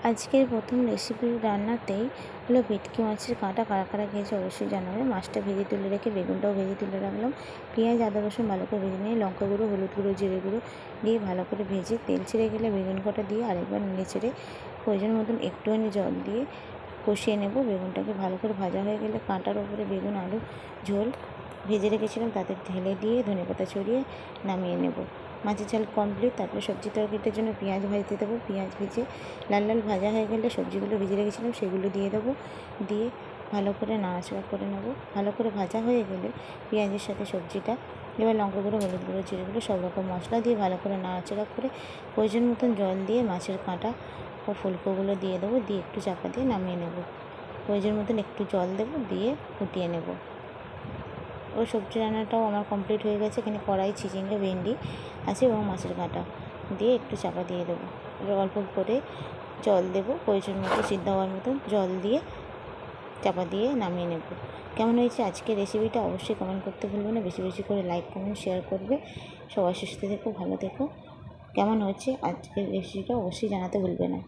আজকের প্রথম রেসিপি রান্নাতেই হলো ভেটকি মাছের কাঁটা কারা কারা খেয়েছে অবশ্যই জানাবে। মাছটা ভেজে তুলে রেখে বেগুনটাও ভেজে তুলে রাখলাম। পেঁয়াজ আদা রসুন ভালো করে ভেজে নিয়ে লঙ্কা গুঁড়ো হলুদ গুঁড়ো জিরে গুঁড়ো দিয়ে ভালো করে ভেজে তেল ছেড়ে গেলে বেগুন কটা দিয়ে আরেকবার নেড়ে ছেড়ে প্রয়োজন মতন একটুখানি জল দিয়ে কষিয়ে নেব। বেগুনটাকে ভালো করে ভাজা হয়ে গেলে কাঁটার ওপরে বেগুন আলু ঝোল ভেজে রেখেছিলাম তাতে ঢেলে দিয়ে ধনেপাতা ছড়িয়ে নামিয়ে নেব। মাছের ঝাল কমপ্লিট। তারপরে সবজি তরকারিটার জন্য পেঁয়াজ ভাজতে দেবো। পেঁয়াজ ভেজে লাল লাল ভাজা হয়ে গেলে সবজিগুলো ভেজে রেখেছিলাম সেগুলো দিয়ে দেবো। দিয়ে ভালো করে নাড়াচাড়া করে নেব। ভালো করে ভাজা হয়ে গেলে পেঁয়াজের সাথে সবজিটা এবার লঙ্কা গুঁড়ো হলুদ গুঁড়ো জিরে গুঁড়ো সব রকম মশলা দিয়ে ভালো করে নাড়াচাড়া করে প্রয়োজন মতন জল দিয়ে মাছের কাঁটা ও ফুলকোগুলো দিয়ে দেবো। দিয়ে একটু চাপা দিয়ে নামিয়ে নেব। প্রয়োজন মতন একটু জল দেবো দিয়ে ফুটিয়ে নেব। ওই সবজি রান্নাটাও আমার কমপ্লিট হয়ে গেছে। এখানে কড়াই চিচিঙ্গা ভেন্ডি আছে এবং মাছের কাঁটা দিয়ে একটু চাপা দিয়ে দেবো। এবার অল্প করে জল দেবো, প্রয়োজন মতো সিদ্ধ হওয়ার মতন জল দিয়ে চাপা দিয়ে নামিয়ে নেব। কেমন হয়েছে আজকের রেসিপিটা অবশ্যই কমেন্ট করতে ভুলবে না। বেশি বেশি করে লাইক কমেন্ট শেয়ার করবে। সবাই সুস্থ থেকো, ভালো থেকো। কেমন হচ্ছে আজকের রেসিপিটা অবশ্যই জানাতে ভুলবে না।